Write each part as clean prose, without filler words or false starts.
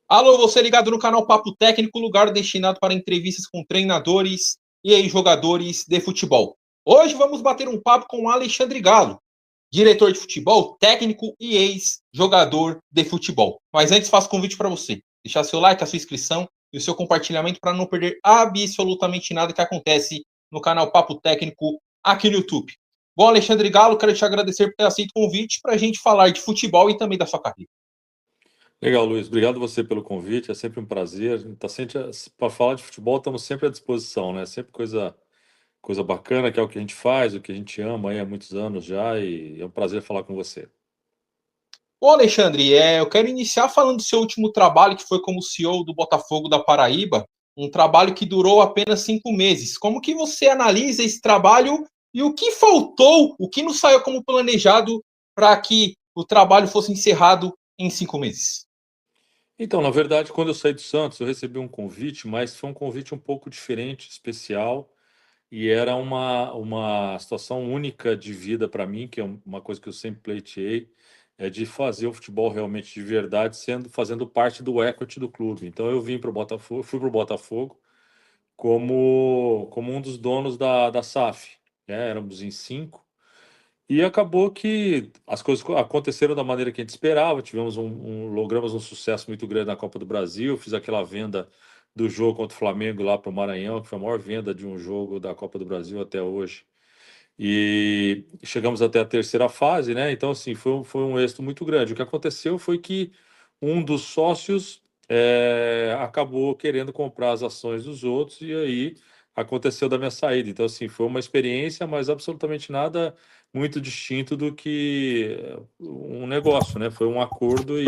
Alô, você ligado no canal Papo Técnico, lugar destinado para entrevistas com treinadores e ex-jogadores de futebol. Hoje vamos bater um papo com Alexandre Galo, diretor de futebol, técnico e ex-jogador de futebol. Mas antes faço convite para você, deixar seu like, a sua inscrição e o seu compartilhamento para não perder absolutamente nada que acontece no canal Papo Técnico aqui no YouTube. Bom, Alexandre Galo, quero te agradecer por ter aceito o convite para a gente falar de futebol e também da sua carreira. Legal, Luiz. Obrigado você pelo convite. É sempre um prazer. Tá sempre para falar de futebol, estamos sempre à disposição, né? Sempre coisa bacana, que é o que a gente faz, o que a gente ama aí há muitos anos já, e é um prazer falar com você. Bom, Alexandre, eu quero iniciar falando do seu último trabalho, que foi como CEO do Botafogo da Paraíba, um trabalho que durou apenas 5 meses. Como que você analisa esse trabalho e o que faltou, o que não saiu como planejado para que o trabalho fosse encerrado em 5 meses? Então, na verdade, quando eu saí do Santos, eu recebi um convite, mas foi um convite um pouco diferente, especial, e era uma situação única de vida para mim, que é uma coisa que eu sempre pleiteei, é de fazer o futebol realmente de verdade, fazendo parte do equity do clube. Então eu vim para o Botafogo, fui para o Botafogo como um dos donos da SAF, né? Éramos em cinco. E acabou que as coisas aconteceram da maneira que a gente esperava. Logramos um sucesso muito grande na Copa do Brasil. Fiz aquela venda do jogo contra o Flamengo lá para o Maranhão, que foi a maior venda de um jogo da Copa do Brasil até hoje. E chegamos até a terceira fase, né? Então, assim, foi um êxito muito grande. O que aconteceu foi que um dos sócios acabou querendo comprar as ações dos outros, e aí aconteceu da minha saída. Então, assim, foi uma experiência, mas absolutamente nada muito distinto do que um negócio, né? Foi um acordo e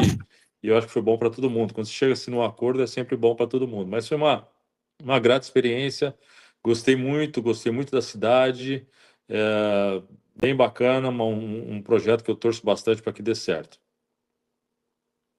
eu acho que foi bom para todo mundo. Quando se chega assim num acordo, é sempre bom para todo mundo. Mas foi uma grata experiência. Gostei muito da cidade. É, bem bacana, um projeto que eu torço bastante para que dê certo.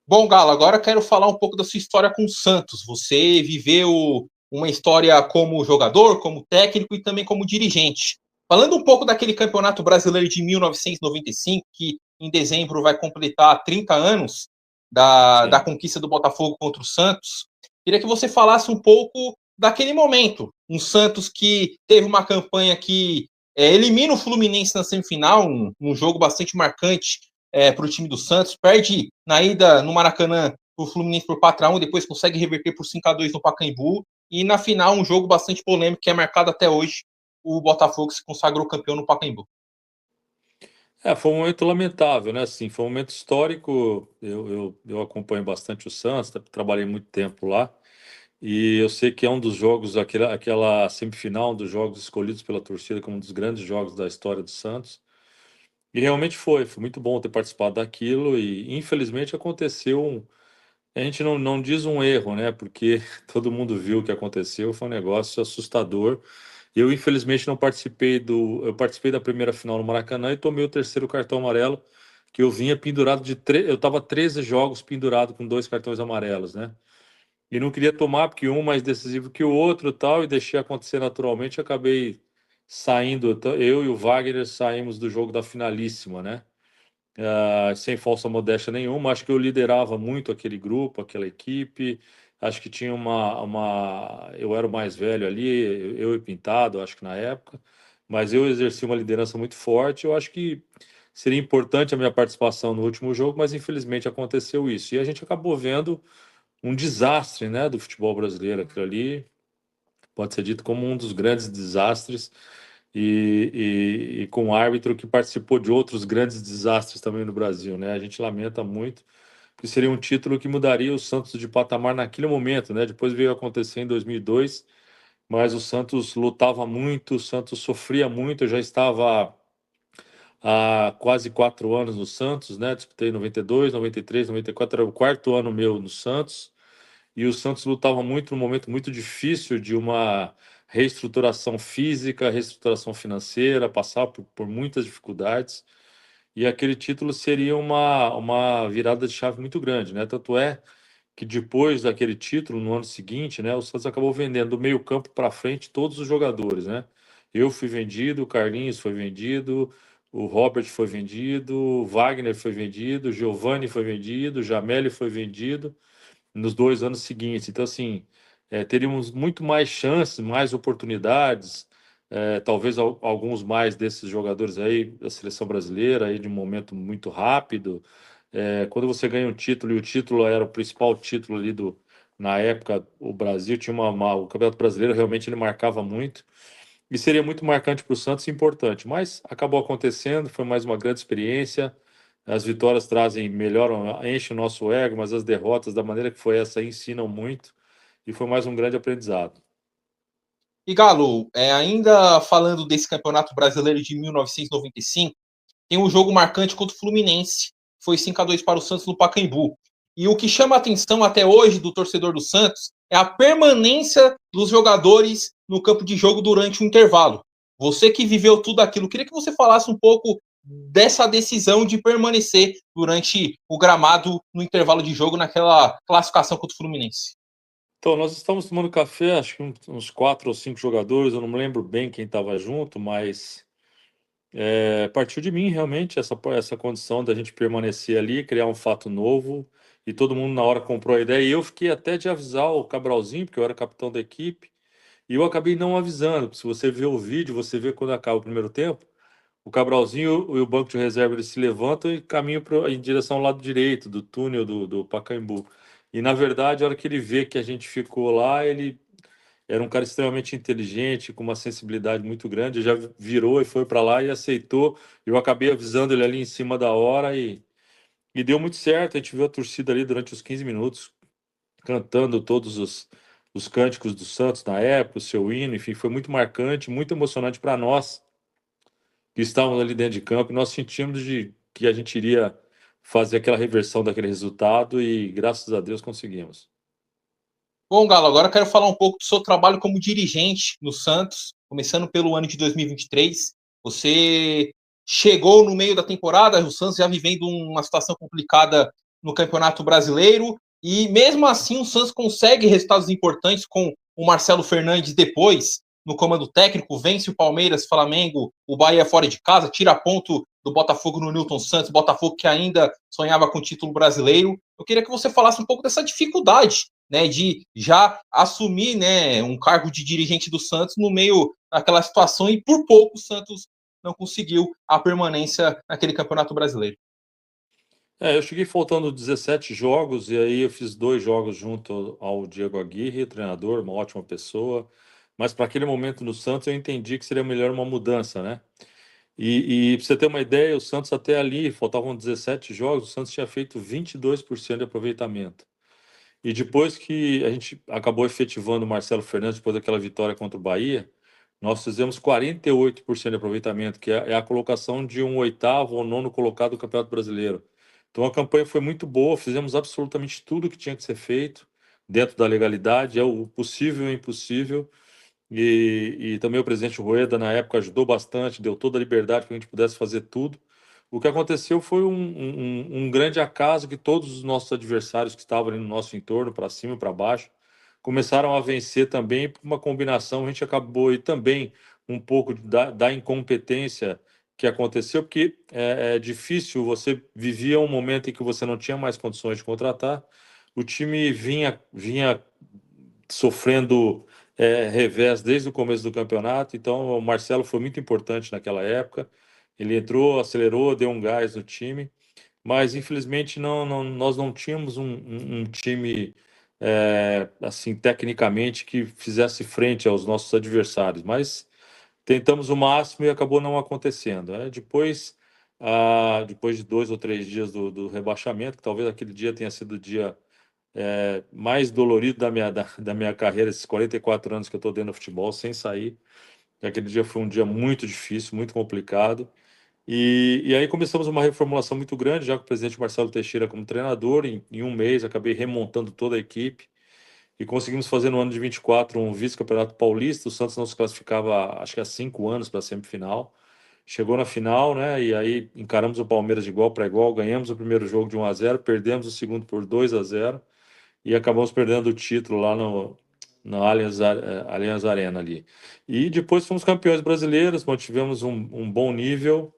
Bom, Galo, agora quero falar um pouco da sua história com o Santos. Você viveu uma história como jogador, como técnico e também como dirigente. Falando um pouco daquele Campeonato Brasileiro de 1995, que em dezembro vai completar 30 anos da Sim. conquista do Botafogo contra o Santos, queria que você falasse um pouco daquele momento. Um Santos que teve uma campanha que elimina o Fluminense na semifinal, um jogo bastante marcante para o time do Santos, perde na ida no Maracanã o Fluminense por 4-1, depois consegue reverter por 5-2 no Pacaembu, e na final um jogo bastante polêmico que é marcado até hoje, o Botafogo se consagrou campeão no Pacaembu. Foi um momento lamentável, né? Assim, foi um momento histórico. Eu acompanho bastante o Santos, trabalhei muito tempo lá. E eu sei que é um dos jogos, aquela semifinal, um dos jogos escolhidos pela torcida como um dos grandes jogos da história do Santos. E realmente foi muito bom ter participado daquilo. E infelizmente aconteceu a gente não diz um erro, né? Porque todo mundo viu o que aconteceu, foi um negócio assustador. Eu, infelizmente, não participei do. Eu participei da primeira final no Maracanã e tomei o terceiro cartão amarelo, que eu vinha pendurado eu estava 13 jogos pendurado com dois cartões amarelos, né? E não queria tomar, porque um mais decisivo que o outro e tal, e deixei acontecer naturalmente. Acabei saindo, eu e o Wagner saímos do jogo da finalíssima, né? Sem falsa modéstia nenhuma, acho que eu liderava muito aquele grupo, aquela equipe. Acho que tinha eu era o mais velho ali, eu e Pintado, acho que na época, mas eu exerci uma liderança muito forte. Eu acho que seria importante a minha participação no último jogo, mas infelizmente aconteceu isso. E a gente acabou vendo um desastre, né, do futebol brasileiro. Aquilo ali pode ser dito como um dos grandes desastres e com um árbitro que participou de outros grandes desastres também no Brasil, né? A gente lamenta muito, porque seria um título que mudaria o Santos de patamar naquele momento, né? Depois veio acontecer em 2002, mas o Santos lutava muito, o Santos sofria muito. Eu já estava há quase 4 anos no Santos, né? Disputei 92, 93, 94, era o quarto ano meu no Santos. E o Santos lutava muito num momento muito difícil de uma reestruturação física, reestruturação financeira, passar por muitas dificuldades. E aquele título seria uma virada de chave muito grande, né? Tanto é que depois daquele título, no ano seguinte, né, o Santos acabou vendendo do meio-campo para frente todos os jogadores, né? Eu fui vendido, o Carlinhos foi vendido, o Robert foi vendido, o Wagner foi vendido, o Giovani foi vendido, o Jameli foi vendido. nos 2 anos seguintes. Então, assim, teríamos muito mais chances, mais oportunidades, talvez alguns mais desses jogadores aí da seleção brasileira, aí de um momento muito rápido. Quando você ganha um título, e o título era o principal título ali na época, o Brasil tinha o Campeonato Brasileiro realmente ele marcava muito. E seria muito marcante para o Santos e importante, mas acabou acontecendo, foi mais uma grande experiência. As vitórias trazem, melhoram, enchem o nosso ego, mas as derrotas, da maneira que foi essa, ensinam muito e foi mais um grande aprendizado. E Galo, ainda falando desse Campeonato Brasileiro de 1995, tem um jogo marcante contra o Fluminense. Foi 5-2 para o Santos no Pacaembu. E o que chama a atenção até hoje do torcedor do Santos é a permanência dos jogadores no campo de jogo durante o intervalo. Você que viveu tudo aquilo, queria que você falasse um pouco dessa decisão de permanecer durante o gramado no intervalo de jogo naquela classificação contra o Fluminense. Então, nós estamos tomando café, acho que uns 4 ou 5 jogadores, eu não me lembro bem quem estava junto, mas partiu de mim realmente essa condição da gente permanecer ali, criar um fato novo, e todo mundo na hora comprou a ideia, e eu fiquei até de avisar o Cabralzinho, porque eu era capitão da equipe, e eu acabei não avisando. Se você vê o vídeo, você vê quando acaba o primeiro tempo, o Cabralzinho e o banco de reserva eles se levantam e caminham em direção ao lado direito do túnel do Pacaembu. E na verdade, a hora que ele vê que a gente ficou lá, ele era um cara extremamente inteligente, com uma sensibilidade muito grande, já virou e foi para lá e aceitou. Eu acabei avisando ele ali em cima da hora e deu muito certo. A gente viu a torcida ali durante os 15 minutos cantando todos os cânticos do Santos na época, o seu hino, enfim, foi muito marcante, muito emocionante para nós que estávamos ali dentro de campo. E nós sentimos que a gente iria fazer aquela reversão daquele resultado e graças a Deus conseguimos. Bom, Galo, agora eu quero falar um pouco do seu trabalho como dirigente no Santos, começando pelo ano de 2023. Você chegou no meio da temporada, o Santos já vivendo uma situação complicada no Campeonato Brasileiro, e mesmo assim o Santos consegue resultados importantes com o Marcelo Fernandes depois no comando técnico, vence o Palmeiras, Flamengo, o Bahia fora de casa, tira ponto do Botafogo no Newton Santos, Botafogo que ainda sonhava com o título brasileiro. Eu queria que você falasse um pouco dessa dificuldade, né, de já assumir, né, um cargo de dirigente do Santos no meio daquela situação e por pouco o Santos não conseguiu a permanência naquele Campeonato Brasileiro. Eu cheguei faltando 17 jogos e aí eu fiz 2 jogos junto ao Diego Aguirre, treinador, uma ótima pessoa. Mas para aquele momento no Santos eu entendi que seria melhor uma mudança, né? E para você ter uma ideia, o Santos até ali, faltavam 17 jogos, o Santos tinha feito 22% de aproveitamento. E depois que a gente acabou efetivando o Marcelo Fernandes, depois daquela vitória contra o Bahia, nós fizemos 48% de aproveitamento, que é a colocação de um oitavo ou nono colocado do Campeonato Brasileiro. Então a campanha foi muito boa, fizemos absolutamente tudo que tinha que ser feito, dentro da legalidade, é o possível e o impossível. E também o presidente Rueda, na época, ajudou bastante, deu toda a liberdade para que a gente pudesse fazer tudo. O que aconteceu foi um grande acaso que todos os nossos adversários que estavam ali no nosso entorno, para cima e para baixo, começaram a vencer também por uma combinação. A gente acabou e também um pouco da incompetência que aconteceu, porque é difícil, você vivia um momento em que você não tinha mais condições de contratar, o time vinha sofrendo revés desde o começo do campeonato, então o Marcelo foi muito importante naquela época. Ele entrou, acelerou, deu um gás no time, mas infelizmente nós não tínhamos um time assim tecnicamente que fizesse frente aos nossos adversários, mas tentamos o máximo e acabou não acontecendo. Depois de 2 ou 3 dias do rebaixamento, que talvez aquele dia tenha sido o dia mais dolorido da minha carreira, esses 44 anos que eu estou dentro do futebol, sem sair. Aquele dia foi um dia muito difícil, muito complicado. E aí começamos uma reformulação muito grande, já com o presidente Marcelo Teixeira como treinador. Em um mês, acabei remontando toda a equipe e conseguimos fazer no ano de 24 um vice-campeonato paulista. O Santos não se classificava, acho que há 5 anos para a semifinal. Chegou na final, né? E aí encaramos o Palmeiras de igual para igual, ganhamos o primeiro jogo de 1-0, perdemos o segundo por 2-0 e acabamos perdendo o título lá no Allianz Arena ali. E depois fomos campeões brasileiros, mantivemos um bom nível.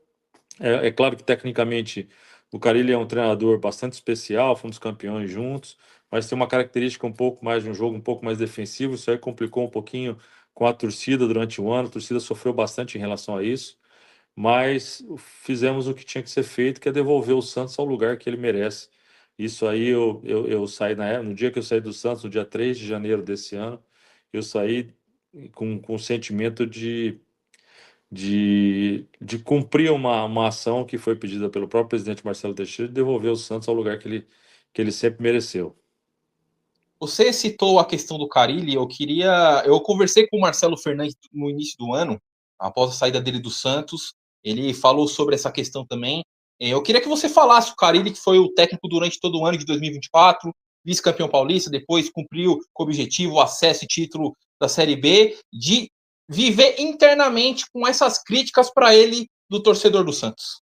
É claro que tecnicamente o Carille é um treinador bastante especial, fomos campeões juntos, mas tem uma característica um pouco mais de um jogo um pouco mais defensivo. Isso aí complicou um pouquinho com a torcida durante o ano. A torcida sofreu bastante em relação a isso, mas fizemos o que tinha que ser feito, que é devolver o Santos ao lugar que ele merece. Isso aí eu saí no dia que eu saí do Santos, no dia 3 de janeiro desse ano, eu saí com o sentimento de cumprir uma ação que foi pedida pelo próprio presidente Marcelo Teixeira, de devolver o Santos ao lugar que ele sempre mereceu. Você citou a questão do Carille, eu conversei com o Marcelo Fernandes no início do ano, após a saída dele do Santos, ele falou sobre essa questão também. Eu queria que você falasse o Carille, que foi o técnico durante todo o ano de 2024, vice-campeão paulista, depois cumpriu com o objetivo o acesso e título da Série B, de viver internamente com essas críticas para ele do torcedor do Santos.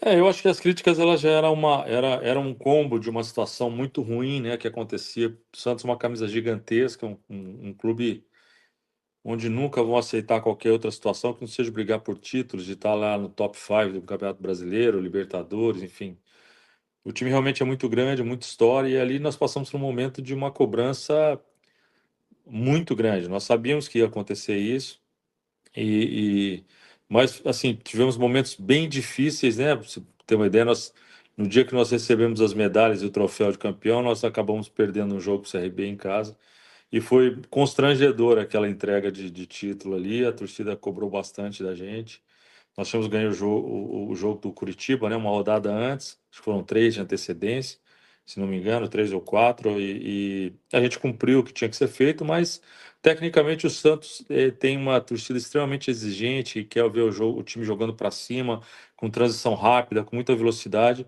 Eu acho que as críticas elas já era um combo de uma situação muito ruim, né, que acontecia. O Santos uma camisa gigantesca, um clube onde nunca vão aceitar qualquer outra situação que não seja brigar por títulos, de estar lá no top 5 do Campeonato Brasileiro, Libertadores, enfim. O time realmente é muito grande, muita história, e ali nós passamos por um momento de uma cobrança muito grande. Nós sabíamos que ia acontecer isso, e mas assim, tivemos momentos bem difíceis, né? Pra você ter uma ideia, no dia que nós recebemos as medalhas e o troféu de campeão, nós acabamos perdendo um jogo para o CRB em casa. E foi constrangedor aquela entrega de título ali. A torcida cobrou bastante da gente. Nós tínhamos ganho o jogo do Curitiba, né, uma rodada antes, acho que foram 3 de antecedência, se não me engano, 3 ou 4, e a gente cumpriu o que tinha que ser feito, mas tecnicamente o Santos tem uma torcida extremamente exigente, quer ver o time jogando para cima, com transição rápida, com muita velocidade.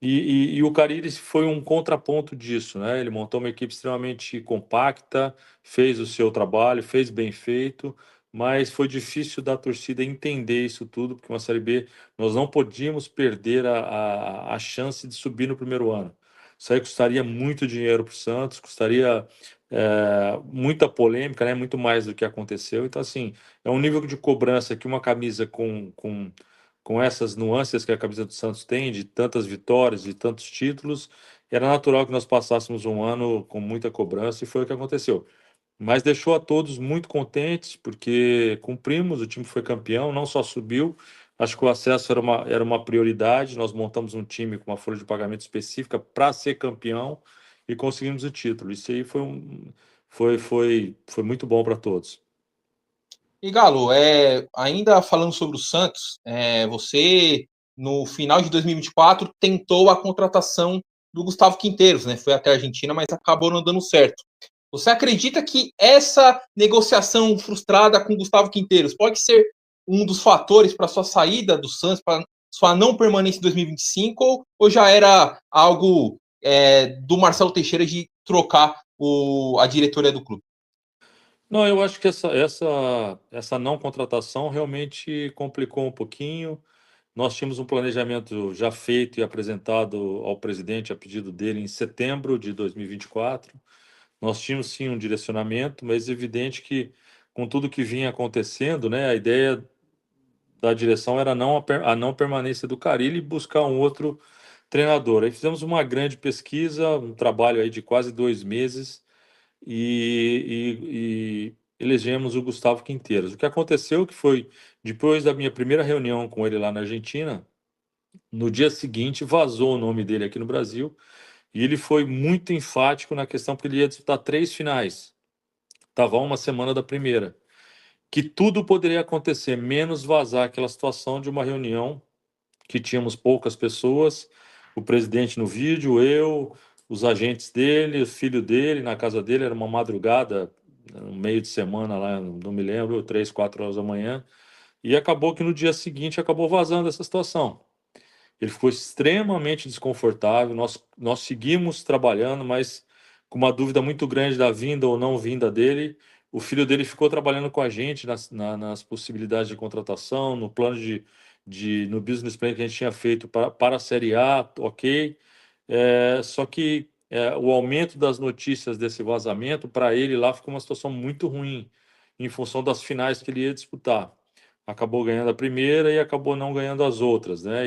E o Carille foi um contraponto disso, né? Ele montou uma equipe extremamente compacta, fez o seu trabalho, fez bem feito, mas foi difícil da torcida entender isso tudo, porque uma Série B nós não podíamos perder a chance de subir no primeiro ano. Isso aí custaria muito dinheiro para o Santos, custaria muita polêmica, né? Muito mais do que aconteceu. Então, assim, é um nível de cobrança que uma camisa com essas nuances que a camisa do Santos tem, de tantas vitórias, de tantos títulos, era natural que nós passássemos um ano com muita cobrança e foi o que aconteceu. Mas deixou a todos muito contentes, porque cumprimos, o time foi campeão, não só subiu, acho que o acesso era uma prioridade, nós montamos um time com uma folha de pagamento específica para ser campeão e conseguimos o título. Isso aí foi muito bom para todos. E Galo, ainda falando sobre o Santos, você no final de 2024 tentou a contratação do Gustavo Quinteiros, né? Foi até a Argentina, mas acabou não dando certo. Você acredita que essa negociação frustrada com o Gustavo Quinteiros pode ser um dos fatores para sua saída do Santos, para sua não permanência em 2025, ou já era algo do Marcelo Teixeira de trocar a diretoria do clube? Não, eu acho que essa não contratação realmente complicou um pouquinho. Nós tínhamos um planejamento já feito e apresentado ao presidente a pedido dele em setembro de 2024. Nós tínhamos sim um direcionamento, mas é evidente que com tudo que vinha acontecendo, né, a ideia da direção era a não permanência do Carille e buscar um outro treinador. Aí fizemos uma grande pesquisa, um trabalho aí de quase 2 meses e elegemos o Gustavo Quinteiros. O que aconteceu que foi, depois da minha primeira reunião com ele lá na Argentina, no dia seguinte vazou o nome dele aqui no Brasil e ele foi muito enfático na questão porque ele ia disputar 3 finais. Estava uma semana da primeira. Que tudo poderia acontecer, menos vazar aquela situação de uma reunião que tínhamos poucas pessoas, o presidente no vídeo, eu, os agentes dele, o filho dele, na casa dele, era uma madrugada, no meio de semana lá, não me lembro, 3, 4 horas da manhã, e acabou que no dia seguinte acabou vazando essa situação. Ele ficou extremamente desconfortável, nós seguimos trabalhando, mas com uma dúvida muito grande da vinda ou não vinda dele. O filho dele ficou trabalhando com a gente nas possibilidades de contratação, no plano no business plan que a gente tinha feito para a Série A, ok. Só que o aumento das notícias desse vazamento, para ele lá ficou uma situação muito ruim, em função das finais que ele ia disputar. Acabou ganhando a primeira e acabou não ganhando as outras, né?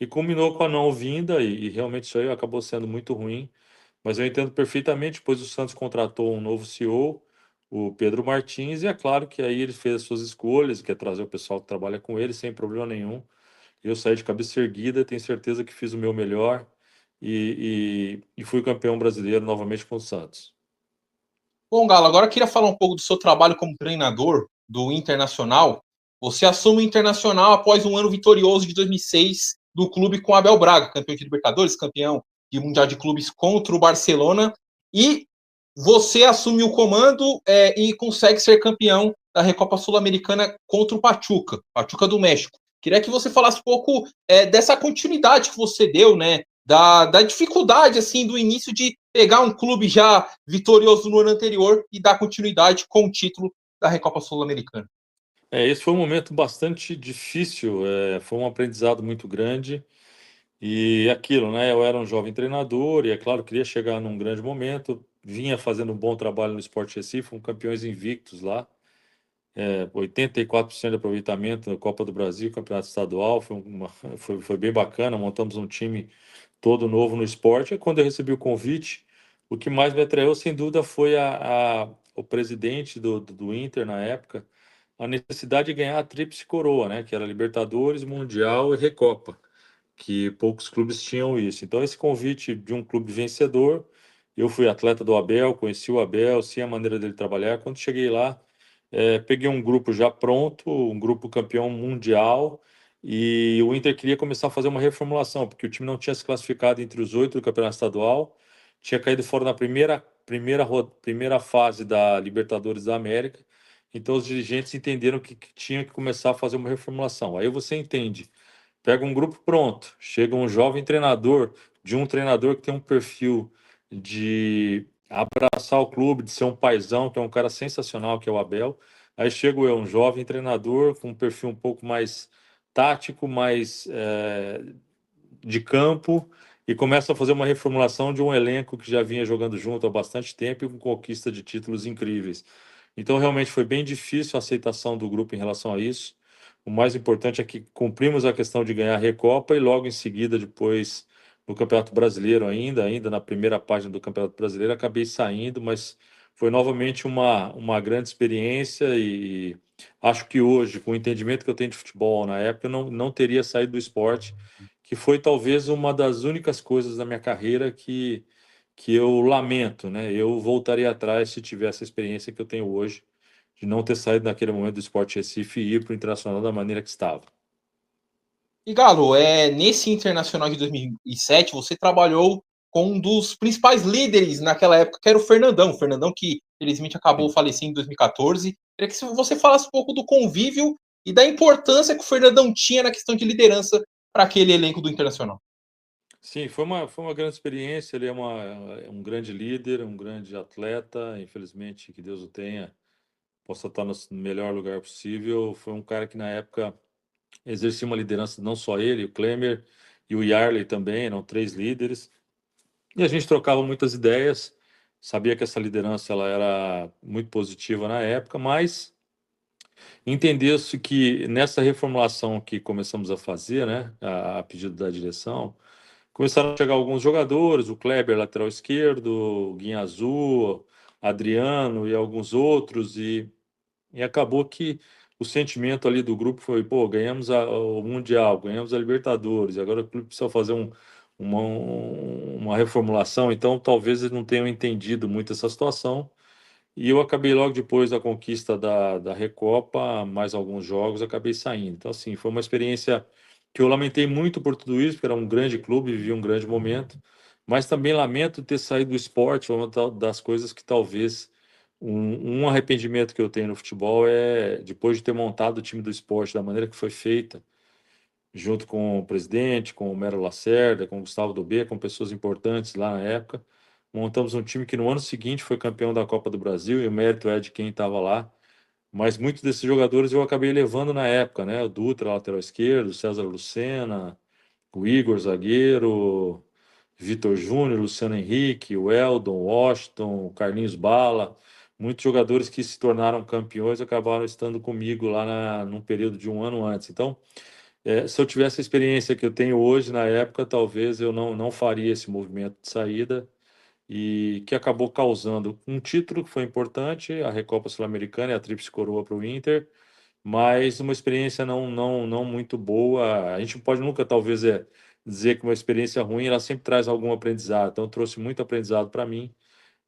e combinou com a não vinda, e realmente isso aí acabou sendo muito ruim. Mas eu entendo perfeitamente, pois o Santos contratou um novo CEO, o Pedro Martins, e é claro que aí ele fez as suas escolhas, quer trazer o pessoal que trabalha com ele sem problema nenhum. Eu saí de cabeça erguida, tenho certeza que fiz o meu melhor e fui campeão brasileiro novamente com o Santos. Bom, Galo, agora eu queria falar um pouco do seu trabalho como treinador do Internacional. Você assume o Internacional após um ano vitorioso de 2006 do clube com Abel Braga, campeão de Libertadores, campeão de Mundial de Clubes contra o Barcelona, e você assume o comando e consegue ser campeão da Recopa Sul-Americana contra o Pachuca, Pachuca do México. Queria que você falasse um pouco dessa continuidade que você deu, né? Da dificuldade assim do início de pegar um clube já vitorioso no ano anterior e dar continuidade com o título da Recopa Sul-Americana. Esse foi um momento bastante difícil, foi um aprendizado muito grande. E aquilo, né? Eu era um jovem treinador e, é claro, queria chegar num grande momento. Vinha fazendo um bom trabalho no Sport Recife, fomos campeões invictos lá. 84% de aproveitamento na Copa do Brasil, Campeonato Estadual. Foi bem bacana. Montamos um time todo novo no esporte. E quando eu recebi o convite, o que mais me atraiu, sem dúvida, foi o presidente do Inter na época, a necessidade de ganhar a tríplice coroa, né? Que era Libertadores, Mundial e Recopa, que poucos clubes tinham isso. Então, esse convite de um clube vencedor, eu fui atleta do Abel, conheci o Abel, sei a maneira dele trabalhar. Quando cheguei lá, peguei um grupo já pronto, um grupo campeão mundial, e o Inter queria começar a fazer uma reformulação, porque o time não tinha se classificado entre os 8 do Campeonato Estadual, tinha caído fora na primeira fase da Libertadores da América, então os dirigentes entenderam que tinha que começar a fazer uma reformulação. Aí você entende. Pega um grupo pronto, chega um jovem treinador, de um treinador que tem um perfil de abraçar o clube, de ser um paizão, que é um cara sensacional, que é o Abel. Aí chego eu, um jovem treinador com um perfil um pouco mais tático, mais de campo, e começa a fazer uma reformulação de um elenco que já vinha jogando junto há bastante tempo e com conquista de títulos incríveis. Então, realmente foi bem difícil a aceitação do grupo em relação a isso. O mais importante é que cumprimos a questão de ganhar a Recopa e logo em seguida, depois, no Campeonato Brasileiro ainda na primeira página do Campeonato Brasileiro, acabei saindo, mas foi novamente uma grande experiência e acho que hoje, com o entendimento que eu tenho de futebol na época, eu não teria saído do esporte, que foi talvez uma das únicas coisas da minha carreira que eu lamento, né? Eu voltaria atrás se tivesse a experiência que eu tenho hoje, de não ter saído naquele momento do Sport Recife e ir para o Internacional da maneira que estava. E Galo, nesse Internacional de 2007, você trabalhou com um dos principais líderes naquela época, que era o Fernandão que felizmente acabou falecendo em 2014. Queria que você falasse um pouco do convívio e da importância que o Fernandão tinha na questão de liderança para aquele elenco do Internacional. Sim, foi uma grande experiência. Ele é um grande líder, um grande atleta. Infelizmente, que Deus o tenha, possa estar no melhor lugar possível. Foi um cara que, na época, exercia uma liderança, não só ele, o Klemer e o Yarley também, eram três líderes. E a gente trocava muitas ideias. Sabia que essa liderança ela era muito positiva na época, mas entendeu-se que nessa reformulação que começamos a fazer, né, a pedido da direção, começaram a chegar alguns jogadores, o Kleber, lateral esquerdo, o Guinha Azul, Adriano e alguns outros, e acabou que o sentimento ali do grupo foi, pô, ganhamos o Mundial, ganhamos a Libertadores, agora o clube precisa fazer uma reformulação, então talvez eles não tenham entendido muito essa situação, e eu acabei logo depois da conquista da Recopa, mais alguns jogos, acabei saindo. Então, assim, foi uma experiência que eu lamentei muito por tudo isso, porque era um grande clube, vivi um grande momento, mas também lamento ter saído do esporte, foi uma das coisas que talvez um arrependimento que eu tenho no futebol é depois de ter montado o time do esporte da maneira que foi feita, junto com o presidente, com o Mero Lacerda, com o Gustavo Dobê, com pessoas importantes lá na época. Montamos um time que no ano seguinte foi campeão da Copa do Brasil, e o mérito é de quem estava lá. Mas muitos desses jogadores eu acabei levando na época, né? O Dutra, lateral esquerdo, o César Lucena, o Igor, zagueiro, Vitor Júnior, Luciano Henrique, o Eldon, o Washington, o Carlinhos Bala. Muitos jogadores que se tornaram campeões acabaram estando comigo lá num período de um ano antes. Então, Se eu tivesse a experiência que eu tenho hoje, na época, talvez eu não faria esse movimento de saída, e que acabou causando um título que foi importante, a Recopa Sul-Americana e a Tríplice Coroa para o Inter, mas uma experiência não muito boa. A gente pode nunca, talvez, dizer que uma experiência ruim, ela sempre traz algum aprendizado. Então, trouxe muito aprendizado para mim,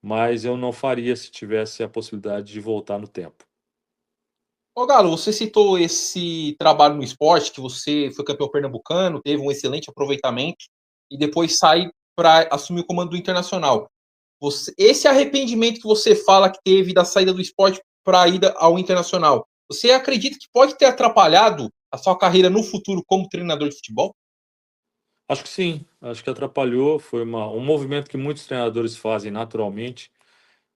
mas eu não faria se tivesse a possibilidade de voltar no tempo. Ô Galo, você citou esse trabalho no esporte, que você foi campeão pernambucano, teve um excelente aproveitamento e depois sai para assumir o comando do Internacional. Esse arrependimento que você fala que teve da saída do esporte para a ida ao Internacional, você acredita que pode ter atrapalhado a sua carreira no futuro como treinador de futebol? Acho que sim, acho que atrapalhou. Foi um movimento que muitos treinadores fazem naturalmente,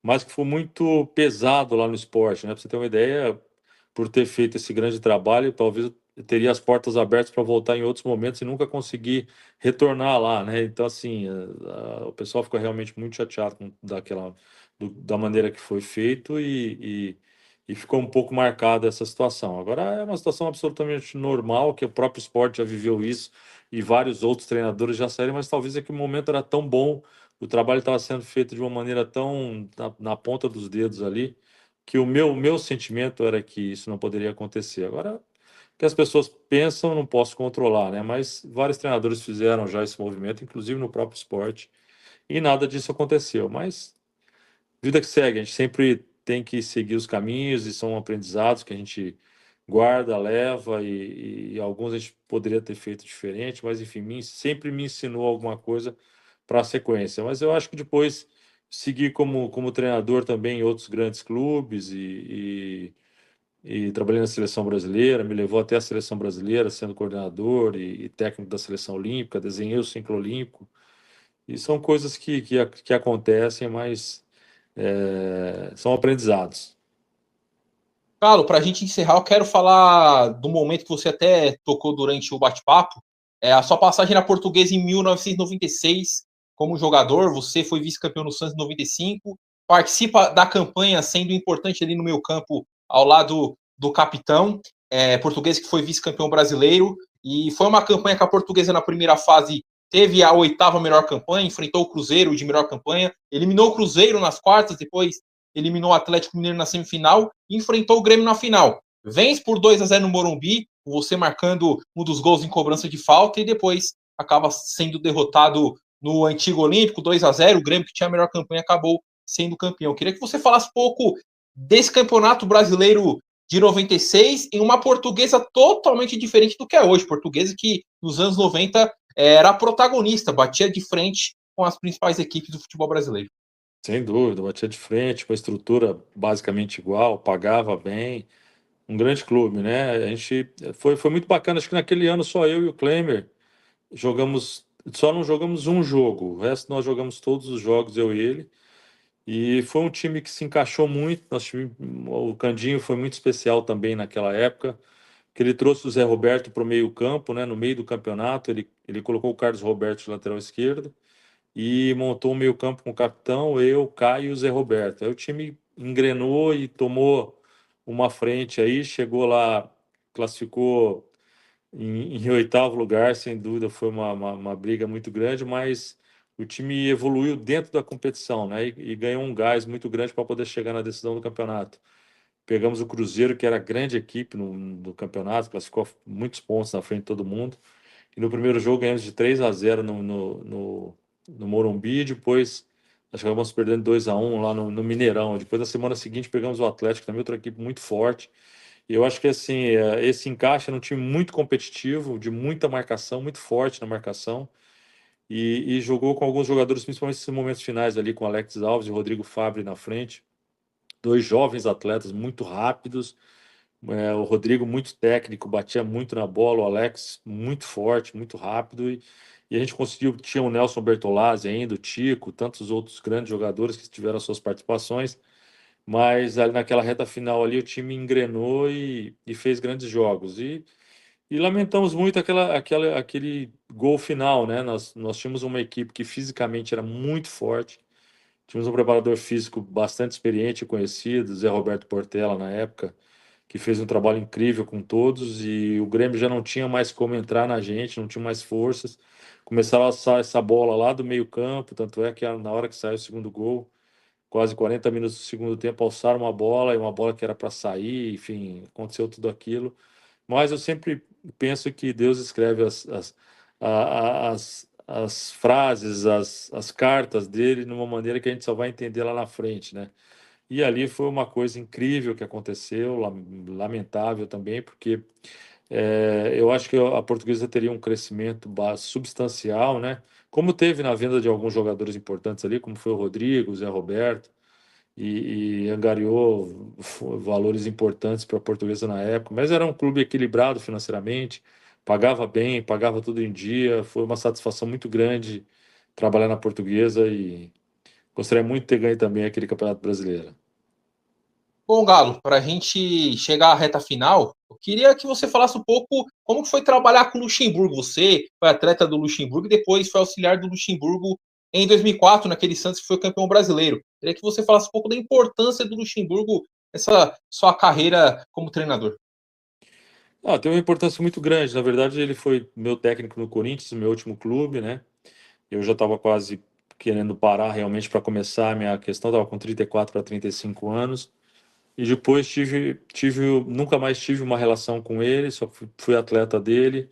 mas que foi muito pesado lá no esporte, né? Para você ter uma ideia, por ter feito esse grande trabalho, talvez eu teria as portas abertas para voltar em outros momentos e nunca conseguir retornar lá, né? Então, assim, o pessoal ficou realmente muito chateado da maneira que foi feito e ficou um pouco marcada essa situação. Agora, é uma situação absolutamente normal, que o próprio esporte já viveu isso e vários outros treinadores já saíram, mas talvez é que o momento era tão bom, o trabalho estava sendo feito de uma maneira tão na ponta dos dedos ali, que o meu sentimento era que isso não poderia acontecer. Agora, o que as pessoas pensam, eu não posso controlar, né? Mas vários treinadores fizeram já esse movimento, inclusive no próprio esporte, e nada disso aconteceu. Mas vida que segue, a gente sempre tem que seguir os caminhos e são aprendizados que a gente guarda, leva e alguns a gente poderia ter feito diferente, mas enfim, sempre me ensinou alguma coisa para a sequência. Mas eu acho que depois seguir como treinador também em outros grandes clubes e trabalhei na seleção brasileira, me levou até a seleção brasileira, sendo coordenador e técnico da seleção olímpica, desenhei o ciclo olímpico, e são coisas que acontecem, mas são aprendizados. Carlos, para a gente encerrar, eu quero falar do momento que você até tocou durante o bate-papo. A sua passagem na Portuguesa em 1996, como jogador, você foi vice-campeão no Santos em 95, participa da campanha sendo importante ali no meio campo ao lado do capitão, português que foi vice-campeão brasileiro, e foi uma campanha que a Portuguesa na primeira fase teve a oitava melhor campanha, enfrentou o Cruzeiro de melhor campanha, eliminou o Cruzeiro nas quartas, depois eliminou o Atlético Mineiro na semifinal e enfrentou o Grêmio na final. Vence por 2-0 no Morumbi, você marcando um dos gols em cobrança de falta e depois acaba sendo derrotado no antigo Olímpico, 2-0. O Grêmio, que tinha a melhor campanha, acabou sendo campeão. Queria que você falasse um pouco desse campeonato brasileiro de 96 em uma portuguesa totalmente diferente do que é hoje. Portuguesa que nos anos 90 era protagonista, batia de frente com as principais equipes do futebol brasileiro. Sem dúvida, batia de frente, com a estrutura basicamente igual, pagava bem, um grande clube, né? A gente foi muito bacana. Acho que naquele ano só eu e o Klemer jogamos, só não jogamos um jogo, o resto nós jogamos todos os jogos, eu e ele. E foi um time que se encaixou muito. O Candinho foi muito especial também naquela época, que ele trouxe o Zé Roberto para o meio-campo, né? No meio do campeonato, ele colocou o Carlos Roberto de lateral esquerdo e montou um meio-campo com o capitão, eu, Caio e o Zé Roberto. Aí o time engrenou e tomou uma frente aí, chegou lá, classificou em oitavo lugar, sem dúvida, foi uma briga muito grande, mas o time evoluiu dentro da competição, né? E ganhou um gás muito grande para poder chegar na decisão do campeonato. Pegamos o Cruzeiro, que era a grande equipe no campeonato, classificou muitos pontos na frente de todo mundo. E no primeiro jogo ganhamos de 3-0 no Morumbi, depois acho que acabamos perdendo 2-1 lá no Mineirão. Depois na semana seguinte pegamos o Atlético, também outra equipe muito forte. E eu acho que assim, esse encaixe é um time muito competitivo, de muita marcação, muito forte na marcação. E jogou com alguns jogadores, principalmente nesses momentos finais ali, com Alex Alves e Rodrigo Fabre na frente. Dois jovens atletas muito rápidos, o Rodrigo muito técnico, batia muito na bola, o Alex muito forte, muito rápido, e a gente conseguiu, tinha o Nelson Bertolazzi ainda, o Tico, tantos outros grandes jogadores que tiveram suas participações, mas ali naquela reta final ali o time engrenou e fez grandes jogos, e lamentamos muito aquele gol final, né? Nós tínhamos uma equipe que fisicamente era muito forte, tínhamos um preparador físico bastante experiente e conhecido, Zé Roberto Portela na época, que fez um trabalho incrível com todos, e o Grêmio já não tinha mais como entrar na gente, não tinha mais forças. Começava a sair essa bola lá do meio-campo, tanto é que na hora que saiu o segundo gol, quase 40 minutos do segundo tempo, alçaram uma bola, e uma bola que era para sair, enfim, aconteceu tudo aquilo. Mas eu sempre penso que Deus escreve as frases, as cartas dele de uma maneira que a gente só vai entender lá na frente, né? E ali foi uma coisa incrível que aconteceu, lamentável também, porque eu acho que a Portuguesa teria um crescimento substancial, né? Como teve na venda de alguns jogadores importantes ali, como foi o Rodrigo, o Zé Roberto, e angariou valores importantes para a Portuguesa na época, mas era um clube equilibrado financeiramente, pagava bem, pagava tudo em dia, foi uma satisfação muito grande trabalhar na Portuguesa e gostaria muito de ter ganho também aquele Campeonato Brasileiro. Bom, Galo, para a gente chegar à reta final, eu queria que você falasse um pouco como foi trabalhar com o Luxemburgo. Você foi atleta do Luxemburgo e depois foi auxiliar do Luxemburgo em 2004, naquele Santos que foi campeão brasileiro. Eu queria que você falasse um pouco da importância do Luxemburgo nessa sua carreira como treinador. Tem uma importância muito grande. Na verdade, ele foi meu técnico no Corinthians, meu último clube, né? Eu já estava quase querendo parar realmente para começar a minha questão, estava com 34 para 35 anos. E depois nunca mais tive uma relação com ele, só fui atleta dele.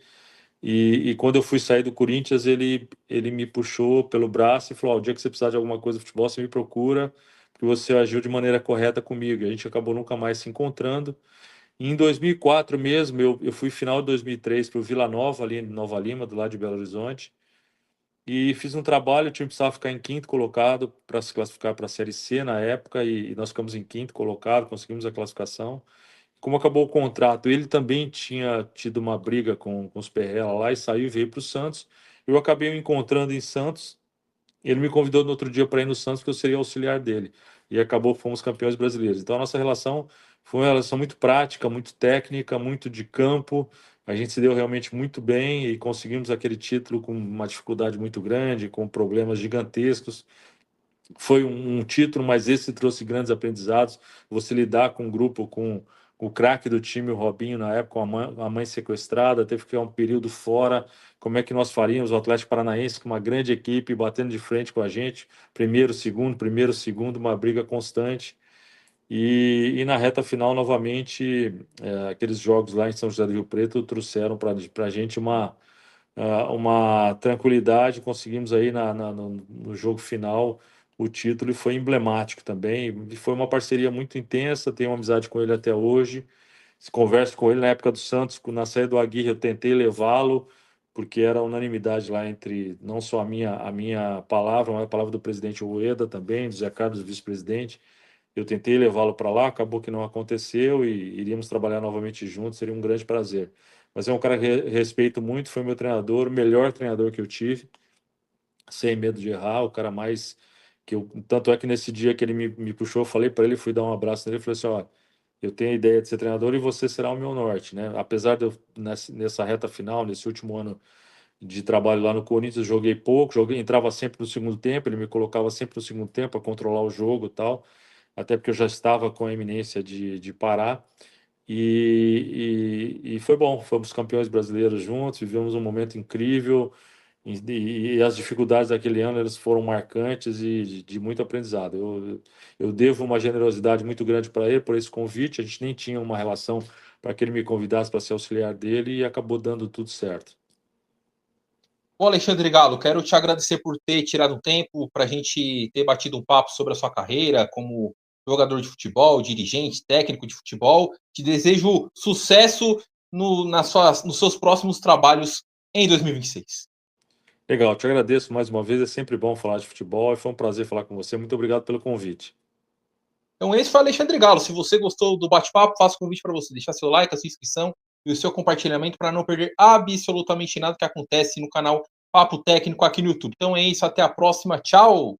E quando eu fui sair do Corinthians, ele me puxou pelo braço e falou: o dia que você precisar de alguma coisa de futebol, você me procura, porque você agiu de maneira correta comigo. E a gente acabou nunca mais se encontrando. E em 2004 mesmo, eu fui final de 2003 para o Vila Nova, ali em Nova Lima, do lado de Belo Horizonte, e fiz um trabalho. O time precisava ficar em quinto colocado para se classificar para a Série C na época, e nós ficamos em quinto colocado, conseguimos a classificação. Como acabou o contrato, ele também tinha tido uma briga com os Perrella lá e saiu e veio para o Santos. Eu acabei me encontrando em Santos. Ele me convidou no outro dia para ir no Santos, que eu seria auxiliar dele. E acabou, fomos campeões brasileiros. Então a nossa relação foi uma relação muito prática, muito técnica, muito de campo. A gente se deu realmente muito bem e conseguimos aquele título com uma dificuldade muito grande, com problemas gigantescos. Foi um título, mas esse trouxe grandes aprendizados. Você lidar com um grupo, com o craque do time, o Robinho, na época, com a mãe sequestrada, teve que ficar um período fora. Como é que nós faríamos? O Atlético Paranaense, com uma grande equipe, batendo de frente com a gente, primeiro, segundo, uma briga constante. E na reta final, novamente, aqueles jogos lá em São José do Rio Preto trouxeram para a gente uma tranquilidade. Conseguimos aí no jogo final o título, e foi emblemático também. E foi uma parceria muito intensa, tenho uma amizade com ele até hoje. Converso com ele na época do Santos, na saída do Aguirre, eu tentei levá-lo, porque era unanimidade lá entre não só a minha palavra, mas a palavra do presidente Rueda também, do Zé Carlos, vice-presidente. Eu tentei levá-lo para lá, acabou que não aconteceu, e iríamos trabalhar novamente juntos, seria um grande prazer. Mas é um cara que respeito muito, foi meu treinador, o melhor treinador que eu tive, sem medo de errar, o cara mais que eu. Tanto é que nesse dia que ele me puxou, eu falei para ele, fui dar um abraço nele, e falei assim: ó, eu tenho a ideia de ser treinador e você será o meu norte, né? Apesar de eu, nessa reta final, nesse último ano de trabalho lá no Corinthians, joguei pouco, entrava sempre no segundo tempo, ele me colocava sempre no segundo tempo para controlar o jogo e tal, até porque eu já estava com a iminência de parar. E foi bom, fomos campeões brasileiros juntos, vivemos um momento incrível, e as dificuldades daquele ano elas foram marcantes e de muito aprendizado. Eu devo uma generosidade muito grande para ele por esse convite. A gente nem tinha uma relação para que ele me convidasse para ser auxiliar dele, e acabou dando tudo certo. Bom, Alexandre Galo, quero te agradecer por ter tirado um tempo para a gente ter batido um papo sobre a sua carreira como jogador de futebol, dirigente, técnico de futebol. Te desejo sucesso nos seus próximos trabalhos em 2026. Legal, te agradeço mais uma vez. É sempre bom falar de futebol e foi um prazer falar com você. Muito obrigado pelo convite. Então, esse foi o Alexandre Galo. Se você gostou do bate-papo, faço o convite para você deixar seu like, a sua inscrição e o seu compartilhamento para não perder absolutamente nada que acontece no canal Papo Técnico aqui no YouTube. Então é isso, até a próxima. Tchau!